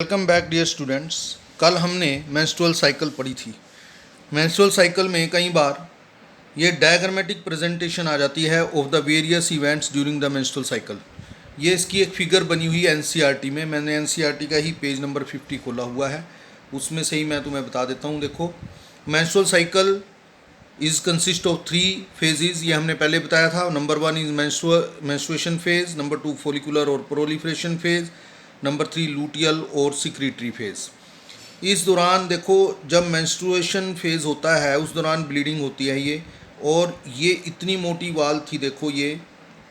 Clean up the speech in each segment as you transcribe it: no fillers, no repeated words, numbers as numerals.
Welcome back dear students. कल हमने menstrual cycle पढ़ी थी। मेंस्ट्रुअल साइकिल में कई बार ये डायग्रामेटिक प्रेजेंटेशन आ जाती है of the various events during the menstrual cycle. ये इसकी एक फिगर बनी हुई है एनसीईआरटी में। मैंने एनसीईआरटी का ही पेज नंबर 50 खोला हुआ है, उसमें से ही मैं तुम्हें बता देता हूँ। देखो, menstrual cycle is consist of 3 phases. ये हमने पहले बताया था। Number 1 is menstruation phase, number 2 follicular और प्रोलिफरेशन फेज, नंबर 3 लूटियल और सिक्रीटरी फेज। इस दौरान देखो, जब मेंस्ट्रुएशन फेज होता है उस दौरान ब्लीडिंग होती है ये, और ये इतनी मोटी वाल थी, देखो ये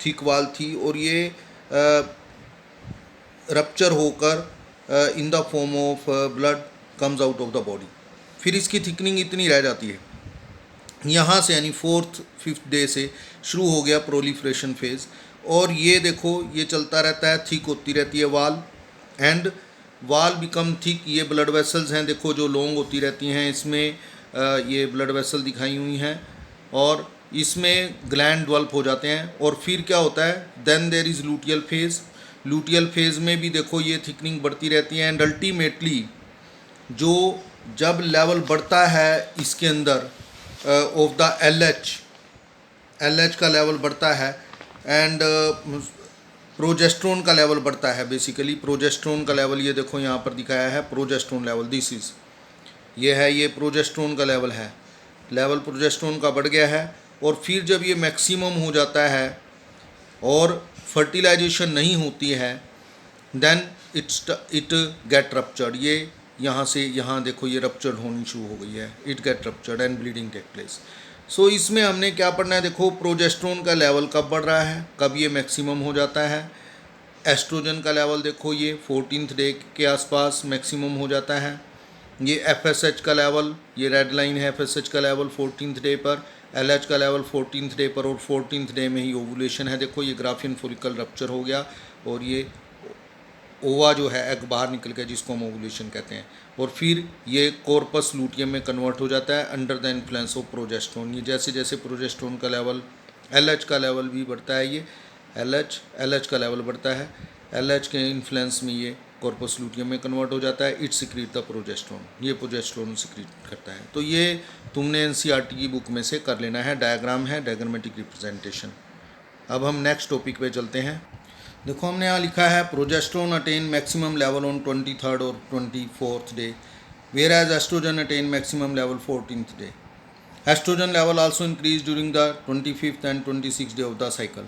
थिक वाल थी, और ये रप्चर होकर in the form of blood comes out of the body. फिर इसकी थिकनिंग इतनी रह जाती है। यहाँ से यानी 4th-5th डे से शुरू हो गया प्रोलिफरेशन फेज़, और ये देखो ये चलता रहता है, थिक होती रहती है वाल, एंड वाल बिकम थिक। ये ब्लड वेसल्स हैं, देखो जो लॉन्ग होती रहती हैं, इसमें ये ब्लड वेसल दिखाई हुई हैं, और इसमें ग्लैंड डेवलप हो जाते हैं। और फिर क्या होता है, then there is luteal phase. Luteal phase में भी देखो ये थिकनिंग बढ़ती रहती है, एंड अल्टीमेटली जो जब लेवल बढ़ता है इसके अंदर ऑफ द एल एच का लेवल बढ़ता है, एंड प्रोजेस्ट्रोन का लेवल बढ़ता है। बेसिकली प्रोजेस्ट्रोन का लेवल ये देखो यहाँ पर दिखाया है, प्रोजेस्ट्रोन लेवल, दिस इज़ ये है, ये प्रोजेस्ट्रोन का लेवल है, लेवल प्रोजेस्ट्रोन का बढ़ गया है। और फिर जब ये मैक्सिमम हो जाता है और फर्टिलाइजेशन नहीं होती है, देन इट गेट रप्चर्ड। ये यहाँ से यहाँ देखो ये रप्चर्ड होनी शुरू हो गई है, it get ruptured and bleeding take place. So इसमें हमने क्या पढ़ना है, देखो प्रोजेस्ट्रोन का लेवल कब बढ़ रहा है, कब ये मैक्सिमम हो जाता है। एस्ट्रोजन का लेवल देखो ये 14th डे के आसपास मैक्सिमम हो जाता है। ये एफएसएच का लेवल, ये रेड लाइन है, एफएसएच का लेवल 14th डे पर, एलएच का लेवल 14th डे पर, और 14th डे में ही ओवुलेशन है। देखो ये ग्राफियन फॉलिकल रप्चर हो गया, और ये ओवा जो है एग बाहर निकल गया, जिसको हम ओवुलेशन कहते हैं। और फिर ये कॉर्पस लूटियम में कन्वर्ट हो जाता है under the influence of progesterone. ये जैसे जैसे प्रोजेस्ट्रोन का लेवल, एलएच का लेवल भी बढ़ता है, ये एलएच का लेवल बढ़ता है, एलएच के इन्फ्लुएंस में ये कॉर्पस लूटियम में कन्वर्ट हो जाता है। इट सिक्रीट द प्रोजेस्ट्रोन, ये प्रोजेस्ट्रोन सिक्रीट करता है। तो ये तुमने एनसीईआरटी की बुक में से कर लेना है, डायग्राम है, डायग्रामेटिक रिप्रेजेंटेशन। अब हम नेक्स्ट टॉपिक पे चलते हैं। देखो हमने यहाँ लिखा है, progesterone attain maximum level on 23rd और 24th day, whereas estrogen attain maximum level 14th day. Estrogen level also increase during the 25th and 26th day of the cycle.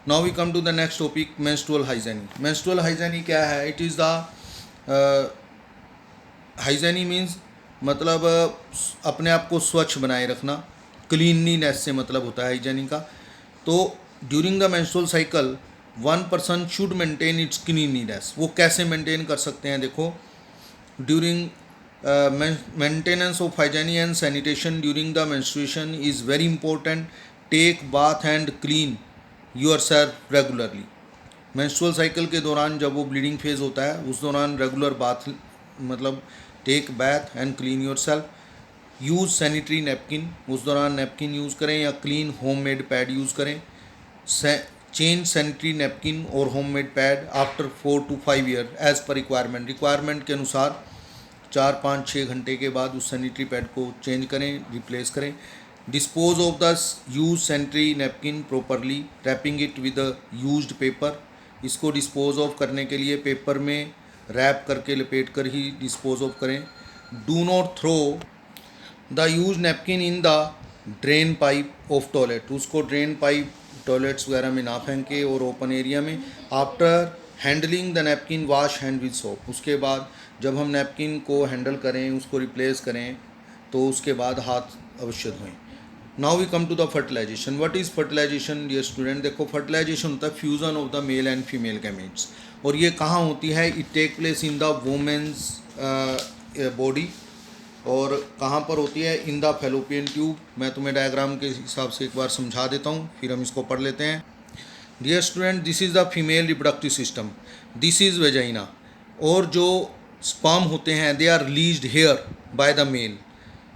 Now we come to the next topic, menstrual hygiene. Menstrual hygiene क्या है? It is the hygiene means मतलब अपने आप को स्वच्छ बनाए रखना, cleanliness से मतलब होता है हाइजीनी का। तो during the menstrual cycle 1 person should maintain its cleanliness. वो कैसे मेंटेन कर सकते हैं? देखो, during maintenance of hygiene and sanitation during the menstruation is very important. Take bath and clean yourself regularly. Menstrual cycle के दौरान जब वो ब्लीडिंग फेज होता है उस दौरान रेगुलर बाथ, मतलब take bath and clean yourself. Use sanitary napkin, उस दौरान नैपकिन यूज़ करें, या क्लीन होममेड पैड यूज़ करें। चेंज सैनिटरी नैपकिन और homemade pad after 4 to 5 year as per requirement के अनुसार 4-5-6 घंटे के बाद उस सैनिटरी पैड को चेंज करें, रिप्लेस करें। Dispose of the use sanitary napkin properly, wrapping it with used paper. इसको डिस्पोज ऑफ करने के लिए पेपर में रैप करके लपेट कर ही डिस्पोज ऑफ करें। Do not throw the use napkin in the drain pipe of toilet. उसको ड्रेन पाइप टॉयलेट्स वगैरह में ना फेंके और ओपन एरिया में। After handling the napkin wash hand with soap. उसके बाद जब हम नैपकिन को हैंडल करें, उसको रिप्लेस करें, तो उसके बाद हाथ अवश्य धोएं। Now we come to the fertilisation. What is fertilisation dear student? देखो, फर्टिलाइजेशन होता है fusion of the male and female gametes. और ये कहाँ होती है? It take place in the women's body. और कहाँ पर होती है? In the fallopian tube. मैं तुम्हें डायग्राम के हिसाब से एक बार समझा देता हूँ, फिर हम इसको पढ़ लेते हैं। Dear student, this is the female reproductive system, this is vagina. और जो स्पर्म होते हैं they are released here by the male.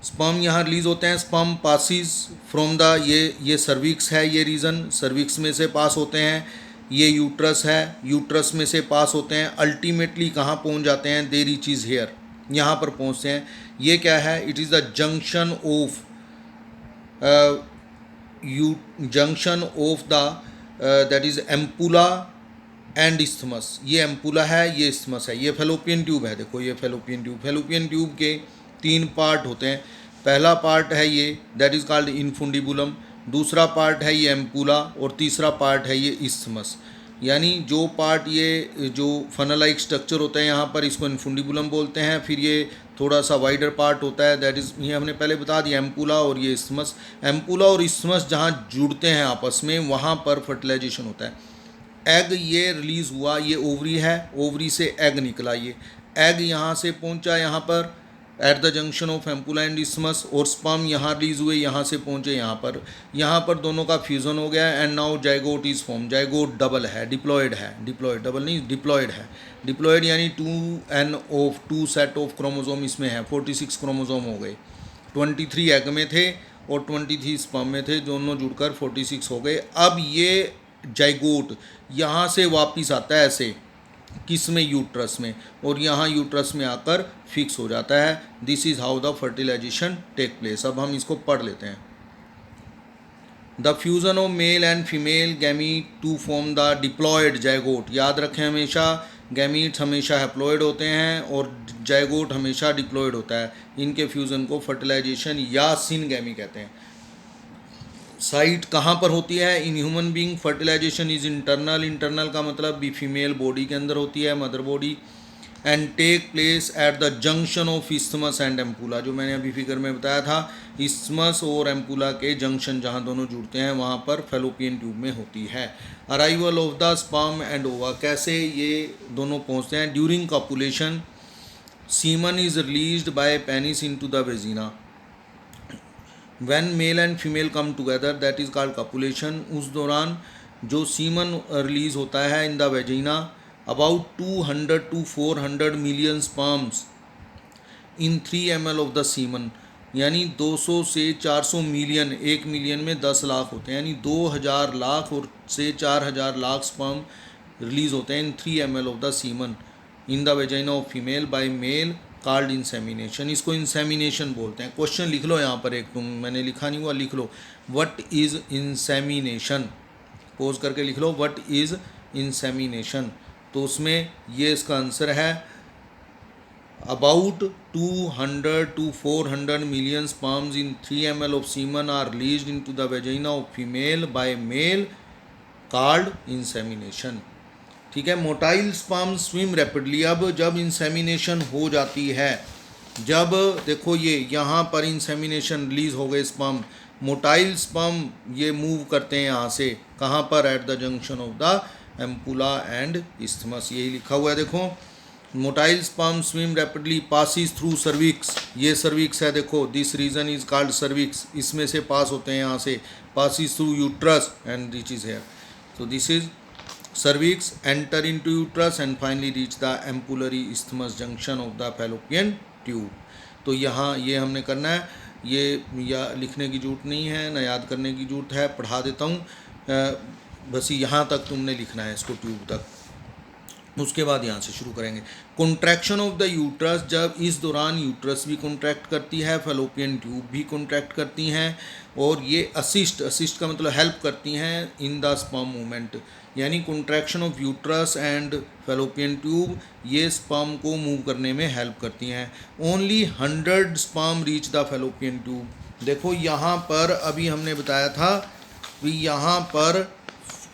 Sperm यहाँ रिलीज होते हैं, स्पर्म पासिस फ्रॉम द, ये सर्विक्स है, ये रीजन सर्विक्स में से पास होते हैं। ये यूट्रस है, यूट्रस में से पास होते हैं, अल्टीमेटली कहाँ पहुँच जाते हैं, दे रीच इज हेयर, यहाँ पर पहुँचते हैं। ये क्या है, it is the junction of junction of the that is ampulla and isthmus. ये एम्पुला है, ये इस्थमस है, ये फेलोपियन ट्यूब है। देखो ये फेलोपियन ट्यूब, फेलोपियन ट्यूब के 3 पार्ट होते हैं। पहला पार्ट है ये, दैट इज़ कॉल्ड इनफुंडिबुलम, दूसरा पार्ट है ये एम्पुला, और तीसरा पार्ट है ये इस्थमस। यानी जो पार्ट ये जो फनलाइक स्ट्रक्चर होता है यहाँ पर, इसको इनफुंडिबुलम बोलते हैं। फिर ये थोड़ा सा वाइडर पार्ट होता है, दैट इज़, ये हमने पहले बता दिया, एम्पुला और ये इस्थमस। एम्पुला और इस्थमस जहाँ जुड़ते हैं आपस में, वहाँ पर फर्टिलाइजेशन होता है। एग ये रिलीज़ हुआ, ये ओवरी है, ओवरी से एग निकला, ये एग यहाँ से पहुँचा यहाँ पर at the junction of ampulla and isthmus, और स्पर्म यहाँ रिलीज हुए, यहाँ से पहुँचे यहाँ पर दोनों का फ्यूज़न हो गया, and now zygote is form. Zygote double है, डिप्लॉयड है, डिप्लॉयड डबल नहीं, डिप्लॉयड है। डिप्लॉयड यानी 2 सेट ऑफ क्रोमोसोम इसमें है, 46 क्रोमोसोम हो गए। 23 एग में थे और 23 स्पर्म में थे, दोनों जुड़कर 46 हो गए। अब ये जाइगोट यहाँ से वापिस आता है ऐसे, किस में, यूट्रस में, और यहाँ यूट्रस में आकर फिक्स हो जाता है। This is how the fertilisation take place. अब हम इसको पढ़ लेते हैं। The fusion of male and female gamete to form the diploid zygote. याद रखें हमेशा, गैमीट्स हमेशा हैप्लॉयड होते हैं और जाइगोट हमेशा डिप्लॉयड होता है। इनके फ्यूज़न को फर्टिलाइजेशन या सिनगैमी कहते हैं। साइट कहाँ पर होती है, in human being fertilisation is internal. Internal का मतलब भी फीमेल बॉडी के अंदर होती है, mother body, and take place at the junction of isthmus and ampulla. जो मैंने अभी फिगर में बताया था, इस्थमस और एम्पुला के जंक्शन जहाँ दोनों जुड़ते हैं, वहाँ पर फेलोपियन ट्यूब में होती है। Arrival of the sperm and ओवा, कैसे ये दोनों पहुँचते हैं, during copulation semen is released by penis into the vagina. When male and female come together, that is called copulation। उस दौरान जो सीमन रिलीज होता है in the vagina, about 200 to 400 million sperms in 3 ml of the semen, यानी 200 से 400 million, 1 million में 10 लाख होते हैं, यानी 2000 लाख और से 4000 लाख स्पर्म रिलीज होते हैं in 3 ml of the semen in the vagina of female by male, called insemination. इसको इंसेमिनेशन बोलते हैं। क्वेश्चन लिख लो यहाँ पर एक, तुम मैंने लिखा नहीं हुआ, लिख लो, व्हाट इज इंसेमिनेशन, पोज करके लिख लो, व्हाट इज इंसेमिनेशन। तो उसमें ये इसका आंसर है, about 200 to 400 million sperms in 3 ml of semen are released into the vagina of female by male, called insemination. ठीक है। Motile sperm swim rapidly. अब जब इंसेमिनेशन हो जाती है, जब देखो ये यहाँ पर इंसेमिनेशन रिलीज हो गए स्पर्म, मोटाइल स्पर्म ये मूव करते हैं यहाँ से, कहाँ पर, at the junction of the ampulla and isthmus. यही लिखा हुआ है, देखो, motile sperm swim rapidly passes through cervix. ये सर्विक्स है, देखो, this region is called cervix, इसमें से पास होते हैं यहाँ से, passes through uterus and reaches here. तो this is cervix, enter into uterus and finally reach the ampullary isthmus junction of the fallopian tube। तो यहाँ ये हमने करना है, ये या लिखने की जरूरत नहीं है, ना याद करने की जरूरत है, पढ़ा देता हूँ। बस यहाँ तक तुमने लिखना है, इसको ट्यूब तक, उसके बाद यहाँ से शुरू करेंगे। कॉन्ट्रैक्शन ऑफ द यूट्रस, जब इस दौरान यूट्रस भी कॉन्ट्रैक्ट करती है, फेलोपियन ट्यूब भी कॉन्ट्रैक्ट करती हैं, और ये असिस्ट का मतलब हेल्प करती हैं इन द स्पर्म मूवमेंट। यानी contraction of uterus and fallopian tube ये स्पर्म को मूव करने में हेल्प करती हैं। Only 100 sperm reach the fallopian tube. देखो यहाँ पर अभी हमने बताया था कि यहाँ पर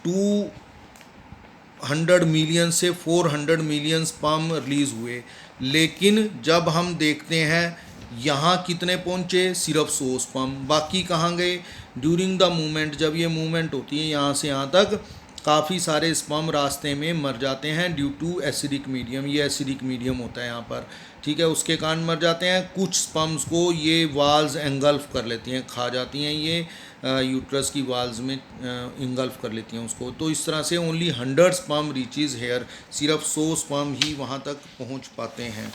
200 मिलियन से 400 मिलियन स्पर्म रिलीज हुए, लेकिन जब हम देखते हैं यहाँ कितने पहुँचे, सिर्फ 100 स्पर्म, बाकी कहाँ गए। ड्यूरिंग द मूवमेंट, जब ये मूवमेंट होती है यहाँ से यहाँ तक, काफ़ी सारे स्पर्म रास्ते में मर जाते हैं ड्यू टू एसिडिक मीडियम। ये एसिडिक मीडियम होता है यहाँ पर, ठीक है, उसके कारण मर जाते हैं। कुछ स्पर्म्स को ये वाल्स एंगल्फ कर लेती हैं, खा जाती हैं, ये यूट्रस की वाल्स में इंगल्फ कर लेती हैं उसको। तो इस तरह से ओनली 100 स्पर्म रीचेज हेयर, सिर्फ 100 स्पर्म ही वहाँ तक पहुँच पाते हैं।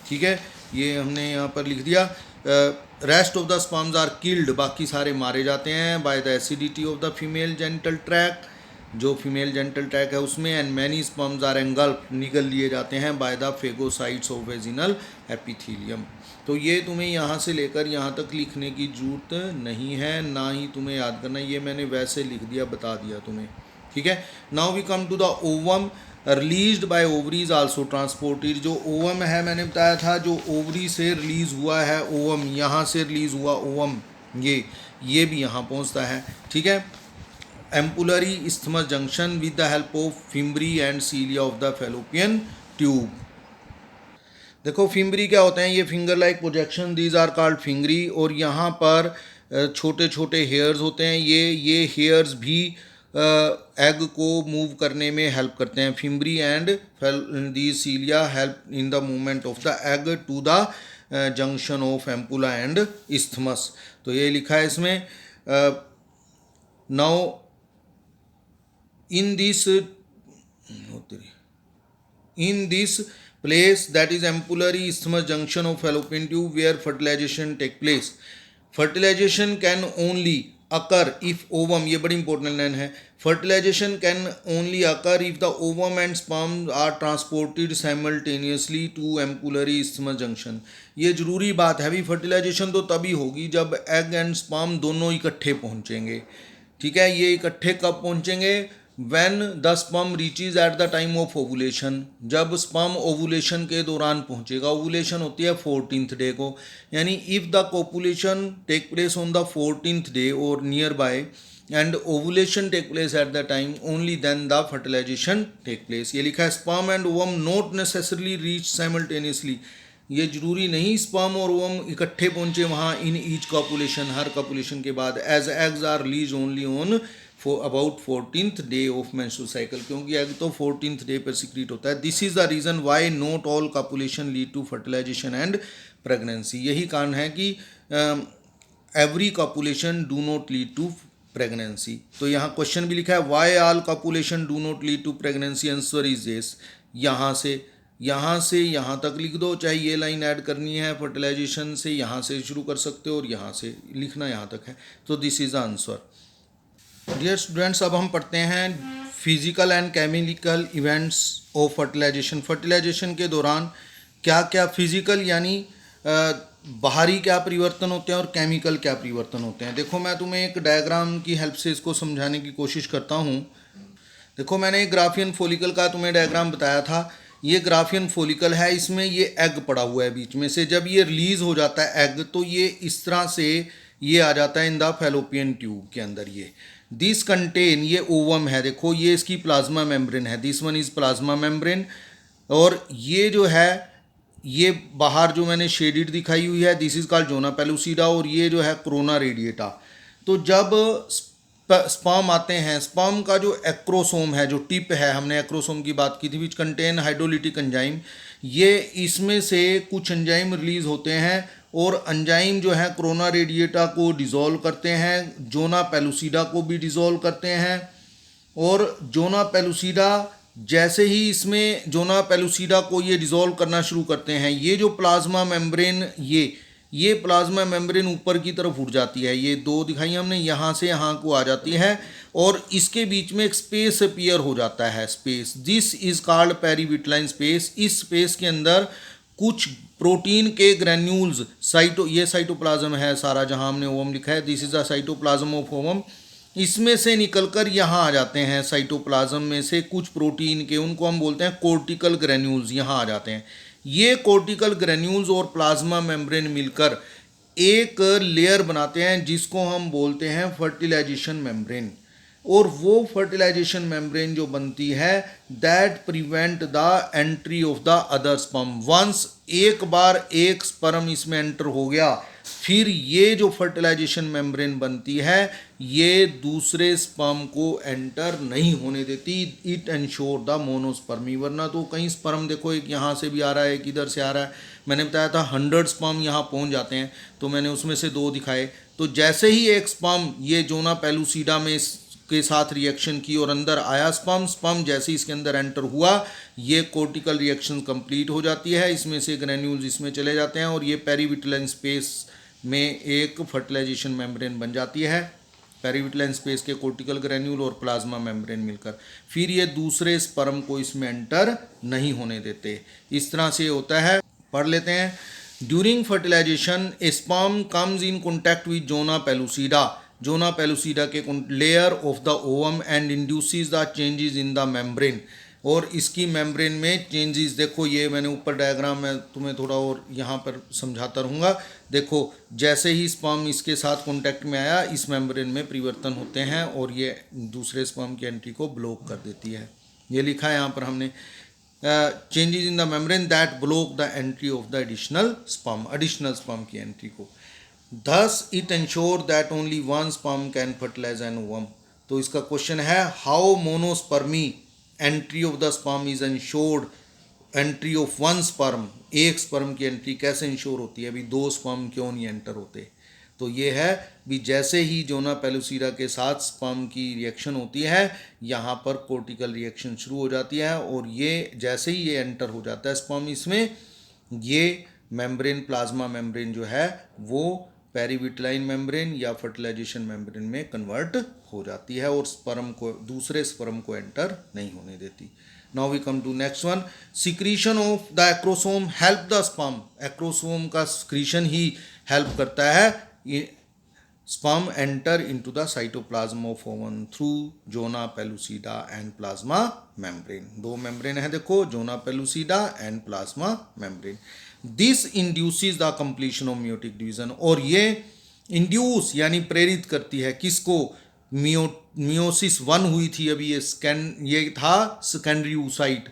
ठीक है, ये हमने यहाँ पर लिख दिया। Rest of the sperms are killed, बाकी सारे मारे जाते हैं by the acidity of the female genital tract. जो फीमेल जेंटल ट्रैक है उसमें, and many sperms are engulf, निगल लिए जाते हैं by the phagocytes of vaginal epithelium. तो ये तुम्हें यहाँ से लेकर यहाँ तक लिखने की जरूरत नहीं है, ना ही तुम्हें याद करना, ये मैंने वैसे लिख दिया, बता दिया तुम्हें, ठीक है। Now we come to the ovum, released by ovaries also transported. जो ओवम है मैंने बताया था, जो ओवरी से रिलीज हुआ है ओवम, यहाँ से रिलीज हुआ ओवम, ये भी यहाँ पहुँचता है, ठीक है। Ampullary isthmus junction with the help of fimbriae and cilia of the fallopian tube. देखो फिम्बरी क्या होते हैं, ये finger like projection, these are called fimbriae, और यहाँ पर छोटे छोटे हेयर्स होते हैं, ये हेयर्स भी एग को मूव करने में हेल्प करते हैं। Fimbriae and the cilia help in the movement of the egg to the junction of ampulla and isthmus। तो ये लिखा है इसमें। Now in this place, that is ampullary isthmus junction of fallopian tube, where fertilization take place, fertilization can only occur if ovum, ये बड़ी important line है, fertilization can only occur if the ovum and sperm are transported simultaneously to ampullary isthmus junction। ये जरूरी बात है भी, fertilisation तो तभी होगी जब एग एंड स्पर्म दोनों इकट्ठे पहुंचेंगे, ठीक है। ये इकट्ठे कब पहुंचेंगे, when the sperm reaches at the time of ovulation, जब sperm ovulation के दौरान पहुंचेगा। ovulation होती है 14th डे को, यानी if the copulation take place on the 14th day or nearby and ovulation take place at the time, only then the fertilization take place। ये लिखा है sperm and ovum not necessarily reach simultaneously, ये जरूरी नहीं sperm और ovum इकट्ठे पहुंचे वहाँ इन ईच कॉपुलेशन, हर कॉपुलेशन के बाद, as eggs are release only on about 14th day of menstrual cycle, क्योंकि एग तो 14th डे पर सिक्रीट होता है। This is the reason why not all copulation lead to fertilisation and pregnancy. यही कारण है कि every copulation do not lead to pregnancy. तो यहाँ क्वेश्चन भी लिखा है, why all copulation do not lead to pregnancy, answer is this. यहाँ से यहाँ तक लिख दो, चाहे ये लाइन ऐड करनी है फर्टिलाइजेशन से, यहाँ से शुरू कर सकते हो और यहाँ से लिखना यहाँ तक है। तो this is the answer. Dear students, अब हम पढ़ते हैं physical and chemical events of fertilisation. Fertilisation के दौरान क्या क्या फिजिकल यानी बाहरी क्या परिवर्तन होते हैं और केमिकल क्या परिवर्तन होते हैं। देखो मैं तुम्हें एक डायग्राम की हेल्प से इसको समझाने की कोशिश करता हूँ। देखो मैंने एक ग्राफियन फॉलिकल का तुम्हें डायग्राम बताया था, ये ग्राफियन फॉलिकल है, इसमें ये एग पड़ा हुआ है बीच में से। जब ये रिलीज हो जाता है एग, तो ये इस तरह से ये आ जाता है इन द फैलोपियन ट्यूब के अंदर। ये दिस कंटेन, ये ओवम है, देखो ये इसकी प्लाज्मा मेम्ब्रेन है, this one is plasma membrane. और ये जो है, ये बाहर जो मैंने शेडिड दिखाई हुई है, this is called zona pellucida, और ये जो है कोरोना रेडिएटा। तो जब स्पर्म आते हैं, स्पर्म का जो एक्रोसोम है, जो टिप है, हमने एक्रोसोम की बात की थी, विच कंटेन हाइड्रोलिटिक एंजाइम, ये इसमें से कुछ एंजाइम रिलीज होते हैं और एंजाइम जो है कोरोना रेडिएटा को डिज़ोल्व करते हैं, जोना पेलुसिडा को भी डिज़ोल्व करते हैं। और जोना पेलुसिडा जैसे ही इसमें जोना पेलुसिडा को ये डिज़ोल्व करना शुरू करते हैं, ये जो प्लाज्मा मेम्ब्रेन, ये प्लाज्मा मेम्ब्रेन ऊपर की तरफ उठ जाती है, ये दो दिखाई हमने, यहाँ से यहाँ को आ जाती है और इसके बीच में एक स्पेस अपीयर हो जाता है, space. This is called perivitelline space. इस स्पेस के अंदर कुछ प्रोटीन के ग्रैन्यूल्स, ये साइटोप्लाज्म है सारा, जहाँ हमने ओवम लिखा है, this is the cytoplasm of ovum. इसमें से निकलकर यहाँ आ जाते हैं, साइटोप्लाज्म में से कुछ प्रोटीन के, उनको हम बोलते हैं कोर्टिकल ग्रैन्यूल्स, यहाँ आ जाते हैं। ये कोर्टिकल ग्रैन्यूल्स और प्लाज्मा मेम्ब्रेन मिलकर एक लेयर बनाते हैं जिसको हम बोलते हैं फर्टिलाइजेशन मेम्ब्रेन। और वो फर्टिलाइजेशन मेम्ब्रेन जो बनती है, that prevent the entry of the other sperm. Once एक बार एक स्पर्म इसमें एंटर हो गया, फिर ये जो फर्टिलाइजेशन मेम्ब्रेन बनती है, ये दूसरे स्पर्म को एंटर नहीं होने देती। It ensure the monospermy. वरना तो कई स्पर्म देखो, एक यहाँ से भी आ रहा है, एक इधर से आ रहा है। मैंने बताया था 100 स्पर्म यहाँ पहुँच जाते हैं, तो मैंने उसमें से 2 दिखाए। तो जैसे ही एक स्पर्म ये जोना पेलुसिडा में के साथ रिएक्शन की और अंदर आया स्पर्म जैसे इसके अंदर एंटर हुआ, ये कोर्टिकल रिएक्शन कंप्लीट हो जाती है, इसमें से ग्रैन्यूल्स इसमें चले जाते हैं और ये पेरीविटलाइन स्पेस में एक फर्टिलाइजेशन मेम्ब्रेन बन जाती है। पेरिविटलाइन स्पेस के कोर्टिकल ग्रेन्यूल और प्लाज्मा मेम्ब्रेन मिलकर, फिर ये दूसरे स्पर्म को इसमें एंटर नहीं होने देते। इस तरह से होता है, पढ़ लेते हैं। During fertilization a sperm comes in contact with zona pellucida, zona pellucida के layer of the ovum and induces the changes in the membrane, और इसकी मेम्ब्रेन में चेंजेस, देखो ये मैंने ऊपर डायग्राम में तुम्हें थोड़ा और यहाँ पर समझाता रहूँगा। देखो जैसे ही स्पर्म इसके साथ कांटेक्ट में आया, इस मेम्ब्रेन में परिवर्तन होते हैं और ये दूसरे स्पर्म की एंट्री को ब्लॉक कर देती है। ये लिखा है यहाँ पर हमने, changes in the membrane that block the entry of the additional sperm की एंट्री को। Thus it ensure that only one sperm can fertilize an ovum. तो इसका क्वेश्चन है, how monospermy entry of the sperm is ensured, entry of one sperm, एक sperm की entry कैसे ensure होती है, अभी दो स्पर्म क्यों नहीं एंटर होते। तो ये है भी जैसे ही जोना पेलुसिडा के साथ स्पर्म की रिएक्शन होती है, यहाँ पर कोर्टिकल रिएक्शन शुरू हो जाती है, और ये जैसे ही ये एंटर हो जाता है स्पर्म इसमें, ये मेम्ब्रेन, प्लाज्मा मेम्ब्रेन जो है वो पेरिविटलाइन मेम्ब्रेन या फर्टिलाइजेशन मेम्ब्रेन में कन्वर्ट हो जाती है और स्पर्म को, दूसरे स्पर्म को एंटर नहीं होने देती। Now we come to next one, secretion of the acrosome help the sperm. Acrosome का सिक्रीशन ही हेल्प करता है sperm enter into the cytoplasm of ovum through zona pellucida and plasma membrane. दो membrane है देखो, zona pellucida and plasma membrane. This induces the completion of meiotic division, और ये induce यानी प्रेरित करती है किसको, मियोसिस 1 हुई थी अभी, ये था सेकेंडरी oocyte,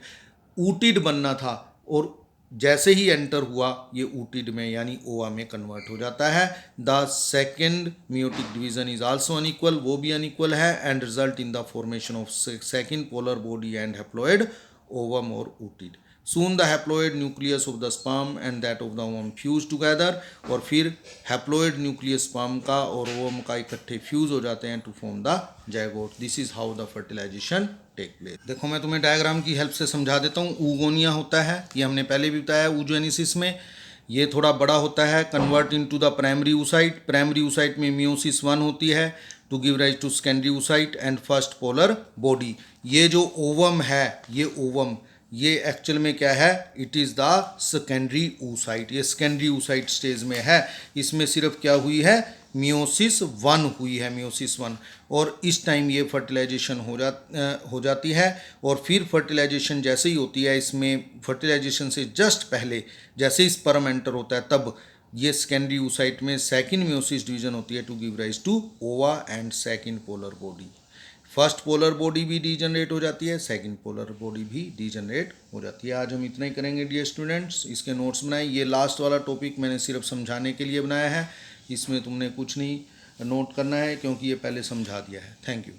ऊटिड बनना था, और जैसे ही एंटर हुआ ये ऊटिड में यानी ओवा में कन्वर्ट हो जाता है। The second meiotic division is also unequal, वो भी अनइक्वल है, and result in the formation of second polar body and haploid ovum और ootid. Soon the haploid nucleus of the sperm and that of the ovum fuse together, और फिर haploid nucleus sperm का और ovum का इकट्ठे fuse हो जाते हैं to form the zygote. This is how the fertilization take place. देखो मैं तुम्हें डायग्राम की हेल्प से समझा देता हूँ। ऊगोनिया होता है, ये हमने पहले भी बताया oogenesis में, ये थोड़ा बड़ा होता है, convert into the primary oocyte। Primary oocyte में मियोसिस 1 होती है to give rise to secondary oocyte and first polar body. ये जो ओवम है, ये ओवम, ये एक्चुअल में क्या है, it is the secondary oocyte। ये सेकेंडरी oocyte स्टेज में है, इसमें सिर्फ क्या हुई है, मियोसिस 1 हुई है, मियोसिस 1, और इस टाइम ये फर्टिलाइजेशन हो जाती है। और फिर फर्टिलाइजेशन जैसे ही होती है, इसमें फर्टिलाइजेशन से जस्ट पहले जैसे ही स्पर्म एंटर होता है, तब ये सेकेंडरी oocyte में सेकेंड मियोसिस डिवीजन होती है टू गिव राइज टू ओवा and second polar body. First polar body भी डीजनरेट हो जाती है, सेकंड पोलर बॉडी भी डीजनरेट हो जाती है। आज हम इतना ही करेंगे डियर स्टूडेंट्स। इसके नोट्स बनाए, ये लास्ट वाला टॉपिक मैंने सिर्फ समझाने के लिए बनाया है, इसमें तुमने कुछ नहीं नोट करना है क्योंकि ये पहले समझा दिया है। Thank you.